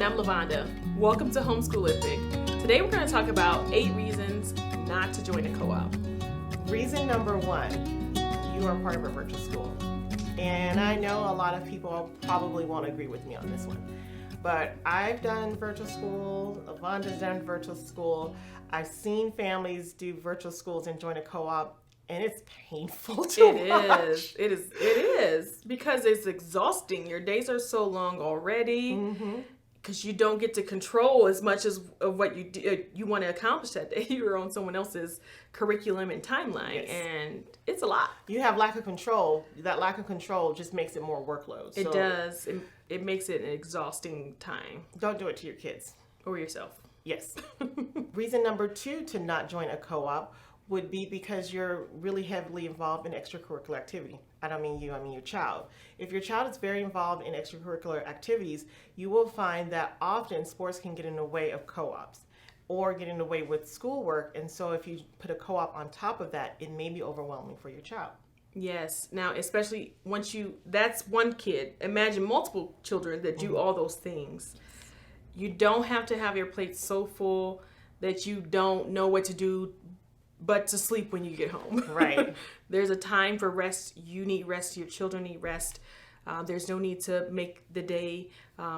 I'm Lavonda. Welcome to Homeschoolific. Today we're going to talk about 8 reasons not to join a co-op. Reason number 1, you are part of a virtual school. And I know a lot of people probably won't agree with me on this one. But I've done virtual school, Lavonda's done virtual school. I've seen families do virtual schools and join a co-op, and it's painful to watch. It is. Because it's exhausting. Your days are so long already. Because you don't get to control as much of what you want to accomplish that day. You're on someone else's curriculum and timeline, and it's a lot. You have lack of control. That lack of control just makes it more workload. It does. It makes it an exhausting time. Don't do it to your kids. Or yourself. Yes. Reason number 2 to not join a co-op would be because you're really heavily involved in extracurricular activity. I don't mean you, I mean your child. If your child is very involved in extracurricular activities, you will find that often sports can get in the way of co-ops or get in the way with schoolwork. And so if you put a co-op on top of that, it may be overwhelming for your child. Yes. Now, especially that's one kid. Imagine multiple children that do all those things. You don't have to have your plate so full that you don't know what to do but to sleep when you get home. Right. There's a time for rest. You need rest. Your children need rest. There's no need to make the day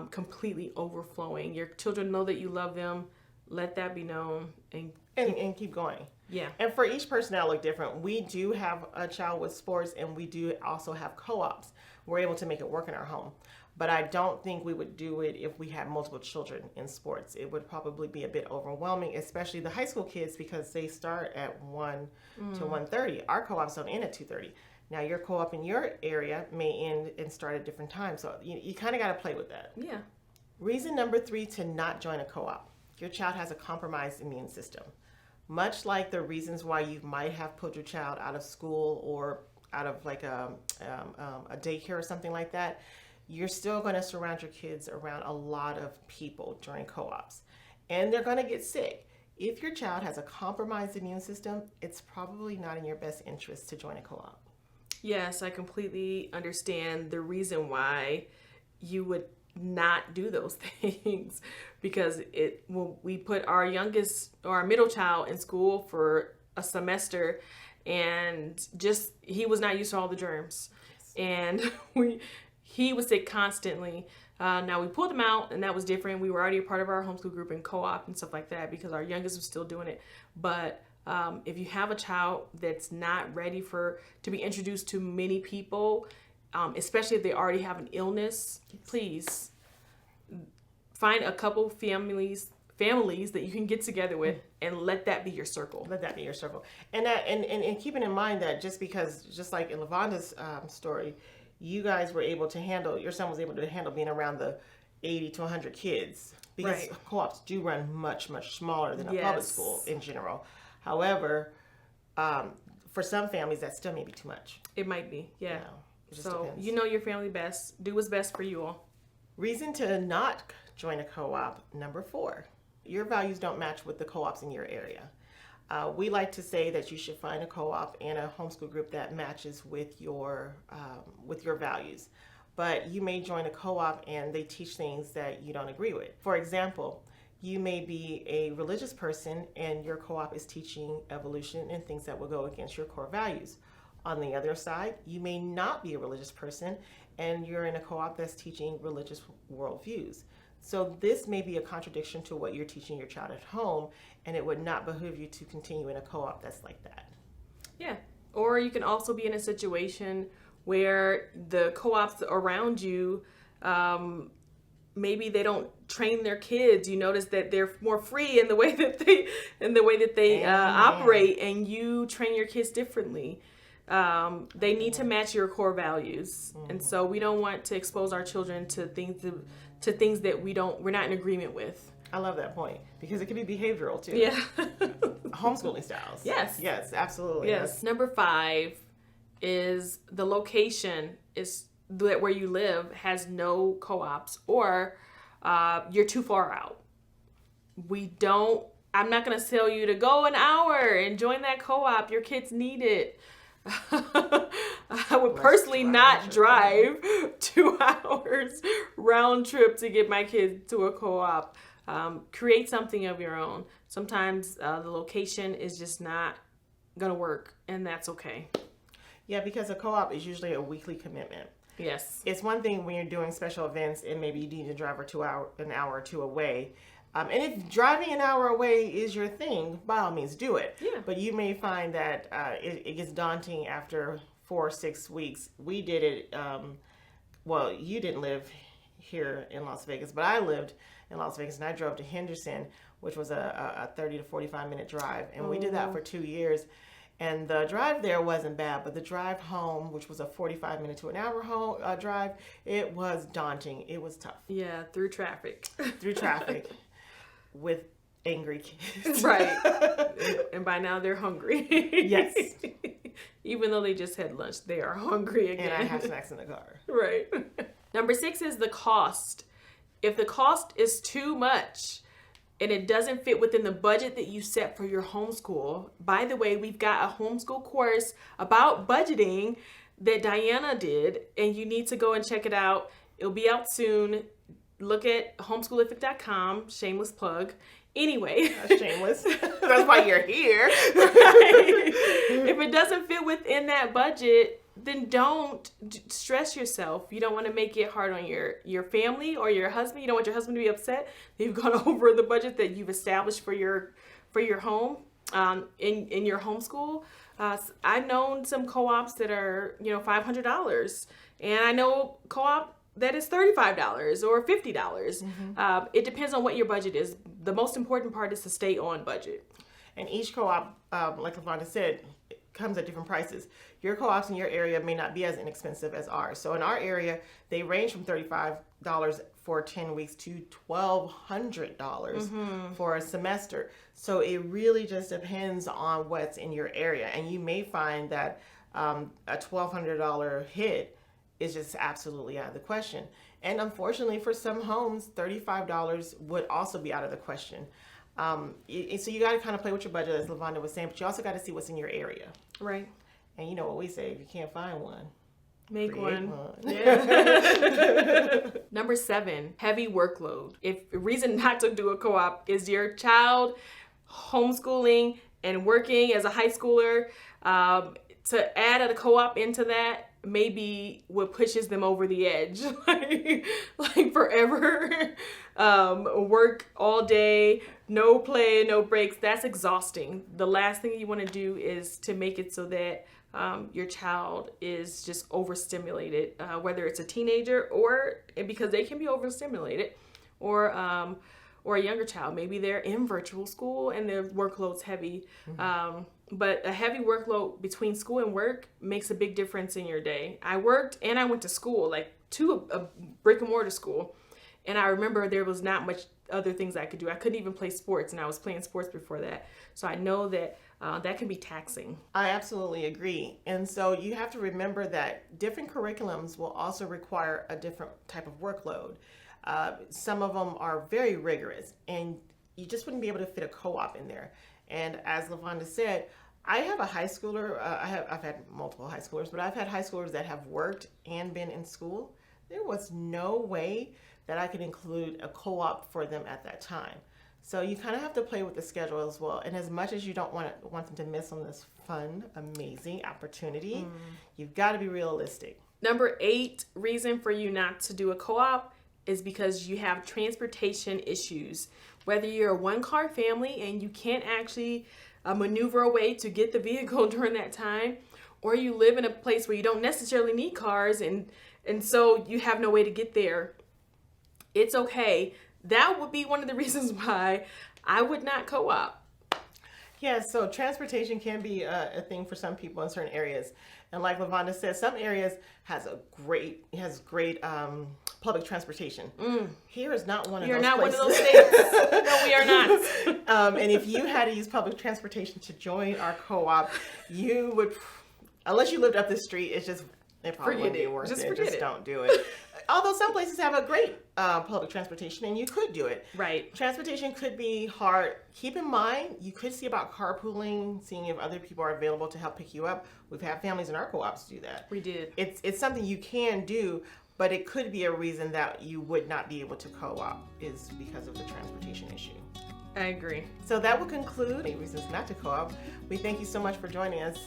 completely overflowing. Your children know that you love them. Let that be known. And keep going. Yeah. And for each person that'll look different. We do have a child with sports, and we do also have co-ops. We're able to make it work in our home. But I don't think we would do it if we had multiple children in sports. It would probably be a bit overwhelming, especially the high school kids, because they start at 1 to 1:30. Our co-ops don't end at 2:30. Now, your co-op in your area may end and start at different times. So you kind of got to play with that. Yeah. Reason number 3 to not join a co-op. Your child has a compromised immune system. Much like the reasons why you might have pulled your child out of school or out of like a daycare or something like that, you're still going to surround your kids around a lot of people during co-ops, and they're going to get sick. If your child has a compromised immune system, it's probably not in your best interest to join a co-op. Yes, I completely understand the reason why you would not do those things, because when we put our youngest or our middle child in school for a semester, and he was not used to all the germs, and he was sick constantly. Now we pulled him out, and that was different. We were already a part of our homeschool group and co-op and stuff like that because our youngest was still doing it. But if you have a child that's not ready to be introduced to many people, especially if they already have an illness, please find a couple families that you can get together with and let that be your circle. Let that be your circle. And keeping in mind that just like in Lavonda's story, you guys were able to handle, your son was able to handle being around the 80 to 100 kids, because co-ops do run much, much smaller than a public school in general. However, for some families, that still may be too much. It might be, yeah. So depends. You know your family best. Do what's best for you all. Reason to not join a co-op, number 4. Your values don't match with the co-ops in your area. We like to say that you should find a co-op and a homeschool group that matches with your values. But you may join a co-op and they teach things that you don't agree with. For example, you may be a religious person and your co-op is teaching evolution and things that will go against your core values. On the other side, you may not be a religious person and you're in a co-op that's teaching religious worldviews. So this may be a contradiction to what you're teaching your child at home, and it would not behoove you to continue in a co-op that's like that. Yeah. Or you can also be in a situation where the co-ops around you, maybe they don't train their kids. You notice that they're more free in the way that they operate, and you train your kids differently. They need to match your core values, and so we don't want to expose our children to things that we're not in agreement with. I love that point, because it can be behavioral too. Yeah. Homeschooling styles. Yes. Yes, absolutely. Yes. Number 5 is the location is where you live has no co-ops, or you're too far out. I'm not going to tell you to go an hour and join that co-op. Your kids need it. I would personally not drive 2 hours round trip to get my kids to a co-op. Create something of your own. Sometimes the location is just not gonna work, and that's okay. Yeah, because a co-op is usually a weekly commitment. Yes. It's one thing when you're doing special events and maybe you need to drive an hour or two away. And if driving an hour away is your thing, by all means do it. Yeah. But you may find that it gets daunting after 4 or 6 weeks. We did it, well, you didn't live here in Las Vegas, but I lived in Las Vegas and I drove to Henderson, which was a 30 to 45 minute drive. And we did that for 2 years. And the drive there wasn't bad, but the drive home, which was a 45 minute to an hour home drive, it was daunting. It was tough. Yeah, through traffic. Through traffic with angry kids. Right. And by now they're hungry. Yes. Even though they just had lunch, they are hungry again. And I have snacks in the car. Right. Number 6 is the cost. If the cost is too much and it doesn't fit within the budget that you set for your homeschool, by the way, we've got a homeschool course about budgeting that Diana did, and you need to go and check it out. It'll be out soon. Look at homeschoolific.com. Shameless plug. Anyway. That's shameless. That's why you're here. Right. If it doesn't fit within that budget, then don't stress yourself. You don't want to make it hard on your family or your husband. You don't want your husband to be upset that you've gone over the budget that you've established for your home in your homeschool. I've known some co-ops that are $500, and I know co-op that is $35 or $50. Mm-hmm. It depends on what your budget is. The most important part is to stay on budget. And each co-op, like LaVonda said, comes at different prices. Your co-ops in your area may not be as inexpensive as ours. So in our area, they range from $35 for 10 weeks to $1,200 for a semester. So it really just depends on what's in your area. And you may find that a $1,200 hit is just absolutely out of the question. And unfortunately for some homes, $35 would also be out of the question. So you got to kind of play with your budget, as LaVonda was saying, but you also got to see what's in your area. Right. And you know what we say, if you can't find one, make create one. Yeah. Number 7, heavy workload. If the reason not to do a co-op is your child homeschooling and working as a high schooler, to add a co-op into that maybe what pushes them over the edge. like forever. Work all day, no play, no breaks. That's exhausting. The last thing you want to do is to make it so that your child is just overstimulated, whether it's a teenager or because they can be overstimulated, or a younger child. Maybe they're in virtual school and their workload's heavy. Mm-hmm. But a heavy workload between school and work makes a big difference in your day. I worked and I went to school, like to a brick and mortar school. And I remember there was not much other things I could do. I couldn't even play sports, and I was playing sports before that. So I know that that can be taxing. I absolutely agree. And so you have to remember that different curriculums will also require a different type of workload. Some of them are very rigorous, and you just wouldn't be able to fit a co-op in there. And as LaVonda said, I have a high schooler. I've had multiple high schoolers, but I've had high schoolers that have worked and been in school. There was no way that I could include a co-op for them at that time. So you kind of have to play with the schedule as well. And as much as you don't want them to miss on this fun, amazing opportunity, you've got to be realistic. Number 8 reason for you not to do a co-op is because you have transportation issues. Whether you're a one-car family and you can't actually maneuver a way to get the vehicle during that time, or you live in a place where you don't necessarily need cars and so you have no way to get there, it's okay. That would be one of the reasons why I would not co-op. Yeah, so transportation can be a thing for some people in certain areas. And like LaVonda said, some areas has great public transportation. Here is not one of those places. You're not one of those states. No, we are not. And if you had to use public transportation to join our co-op, you would, unless you lived up the street, it's just It probably Forget wouldn't be it. worth Just it. forget Just it. don't do it. Although some places have a great public transportation and you could do it. Right. Transportation could be hard. Keep in mind, you could see about carpooling, seeing if other people are available to help pick you up. We've had families in our co-ops do that. We did. It's something you can do, but it could be a reason that you would not be able to co-op is because of the transportation issue. I agree. So that will conclude any reasons not to co-op. We thank you so much for joining us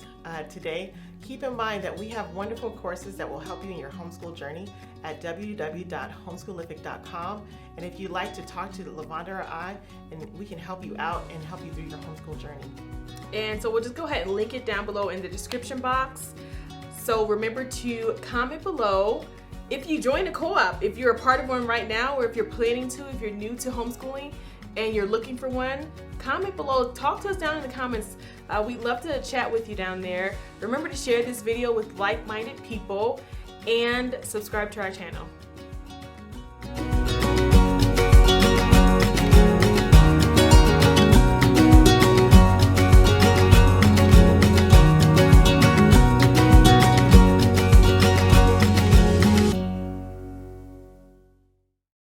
today. Keep in mind that we have wonderful courses that will help you in your homeschool journey at www.homeschoolific.com. And if you'd like to talk to LaVonda or I, and we can help you out and help you through your homeschool journey. And so we'll just go ahead and link it down below in the description box. So remember to comment below if you join a co-op, if you're a part of one right now, or if you're planning to, if you're new to homeschooling and you're looking for one, comment below. Talk to us down in the comments. We'd love to chat with you down there. Remember to share this video with like-minded people and subscribe to our channel.